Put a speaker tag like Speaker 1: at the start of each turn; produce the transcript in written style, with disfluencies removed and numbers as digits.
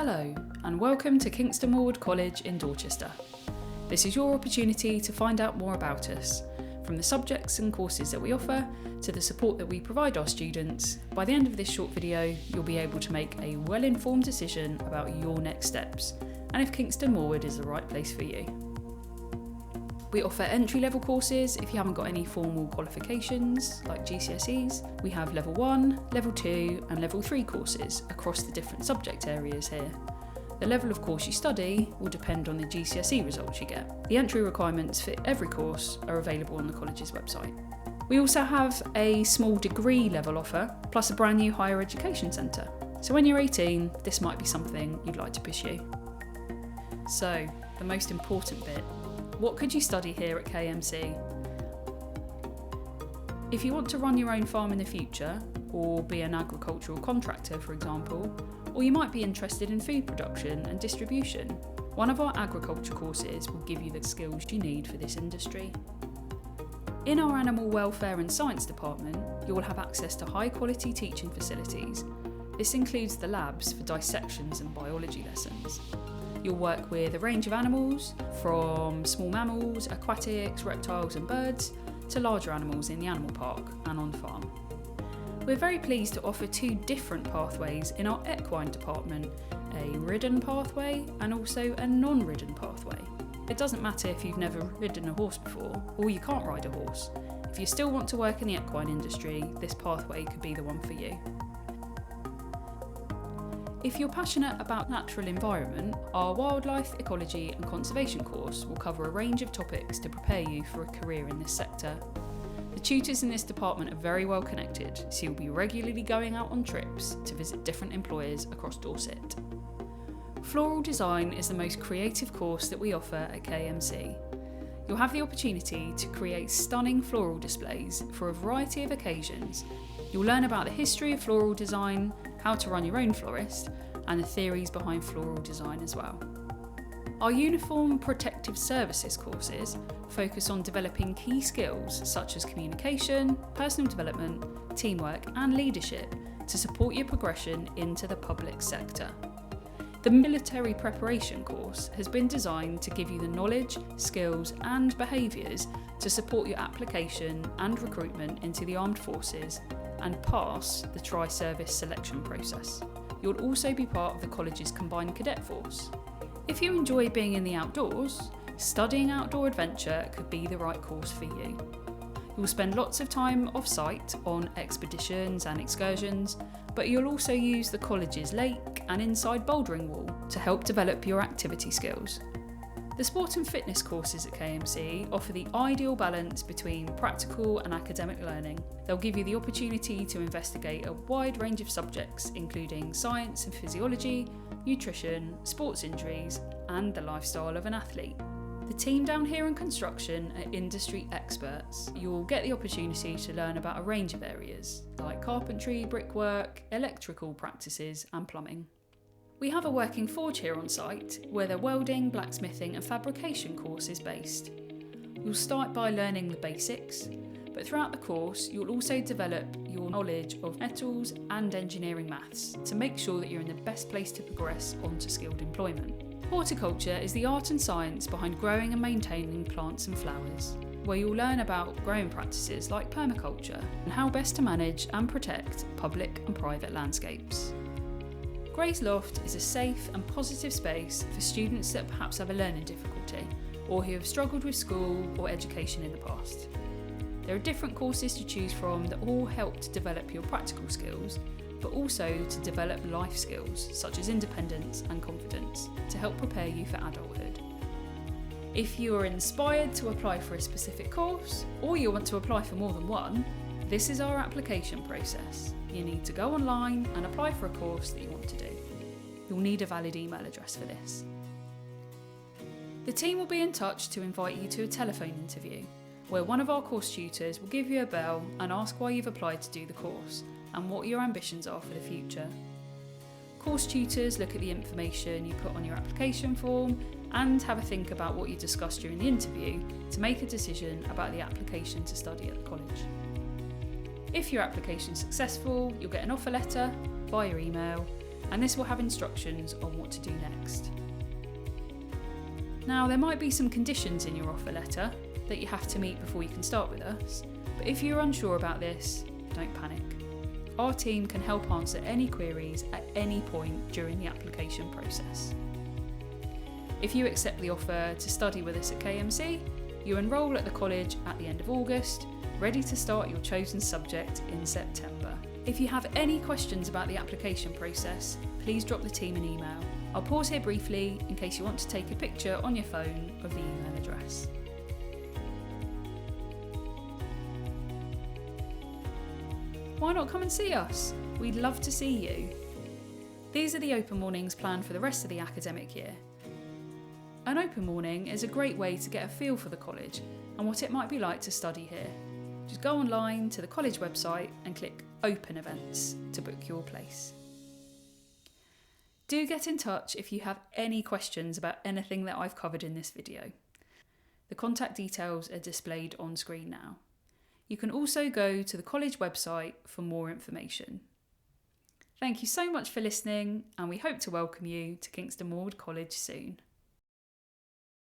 Speaker 1: Hello, and welcome to Kingston Maurward College in Dorchester. This is your opportunity to find out more about us, from the subjects and courses that we offer to the support that we provide our students. By the end of this short video, you'll be able to make a well-informed decision about your next steps and if Kingston Maurward is the right place for you. We offer entry-level courses if you haven't got any formal qualifications like GCSEs. We have Level 1, Level 2 and Level 3 courses across the different subject areas here. The level of course you study will depend on the GCSE results you get. The entry requirements for every course are available on the college's website. We also have a small degree level offer, plus a brand new higher education centre. So when you're 18, this might be something you'd like to pursue. So, the most important bit. What could you study here at KMC? If you want to run your own farm in the future, or be an agricultural contractor for example, or you might be interested in food production and distribution, one of our agriculture courses will give you the skills you need for this industry. In our Animal Welfare and Science department, you will have access to high quality teaching facilities. This includes the labs for dissections and biology lessons. You'll work with a range of animals, from small mammals, aquatics, reptiles and birds, to larger animals in the animal park and on farm. We're very pleased to offer two different pathways in our equine department, a ridden pathway and also a non-ridden pathway. It doesn't matter if you've never ridden a horse before or you can't ride a horse. If you still want to work in the equine industry, this pathway could be the one for you. If you're passionate about natural environment, our Wildlife, Ecology and Conservation course will cover a range of topics to prepare you for a career in this sector. The tutors in this department are very well connected, so you'll be regularly going out on trips to visit different employers across Dorset. Floral Design is the most creative course that we offer at KMC. You'll have the opportunity to create stunning floral displays for a variety of occasions. You'll learn about the history of floral design, how to run your own florist, and the theories behind floral design as well. Our Uniform Protective Services courses focus on developing key skills such as communication, personal development, teamwork and leadership to support your progression into the public sector. The Military Preparation course has been designed to give you the knowledge, skills and behaviours to support your application and recruitment into the armed forces and pass the tri-service selection process. You'll also be part of the college's combined cadet force. If you enjoy being in the outdoors, studying outdoor adventure could be the right course for you. You'll spend lots of time off-site on expeditions and excursions, but you'll also use the college's lake and inside bouldering wall to help develop your activity skills. The sport and fitness courses at KMC offer the ideal balance between practical and academic learning. They'll give you the opportunity to investigate a wide range of subjects, including science and physiology, nutrition, sports injuries, and the lifestyle of an athlete. The team down here in construction are industry experts. You'll get the opportunity to learn about a range of areas, like carpentry, brickwork, electrical practices, and plumbing. We have a working forge here on site, where the welding, blacksmithing and fabrication course is based. You'll start by learning the basics, but throughout the course you'll also develop your knowledge of metals and engineering maths to make sure that you're in the best place to progress onto skilled employment. Horticulture is the art and science behind growing and maintaining plants and flowers, where you'll learn about growing practices like permaculture and how best to manage and protect public and private landscapes. Gray's Loft is a safe and positive space for students that perhaps have a learning difficulty or who have struggled with school or education in the past. There are different courses to choose from that all help to develop your practical skills, but also to develop life skills such as independence and confidence to help prepare you for adulthood. If you are inspired to apply for a specific course or you want to apply for more than one, this is our application process. You need to go online and apply for a course that you want to do. You'll need a valid email address for this. The team will be in touch to invite you to a telephone interview, where one of our course tutors will give you a bell and ask why you've applied to do the course and what your ambitions are for the future. Course tutors look at the information you put on your application form and have a think about what you discussed during the interview to make a decision about the application to study at the college. If your application is successful, you'll get an offer letter via email and this will have instructions on what to do next. Now, there might be some conditions in your offer letter that you have to meet before you can start with us, but if you're unsure about this, don't panic. Our team can help answer any queries at any point during the application process. If you accept the offer to study with us at KMC, you enrol at the college at the end of August, ready to start your chosen subject in September. If you have any questions about the application process, please drop the team an email. I'll pause here briefly in case you want to take a picture on your phone of the email address. Why not come and see us? We'd love to see you. These are the open mornings planned for the rest of the academic year. An open morning is a great way to get a feel for the college and what it might be like to study here. Just go online to the college website and click Open Events to book your place. Do get in touch if you have any questions about anything that I've covered in this video. The contact details are displayed on screen now. You can also go to the college website for more information. Thank you so much for listening, and we hope to welcome you to Kingston Maurward College soon.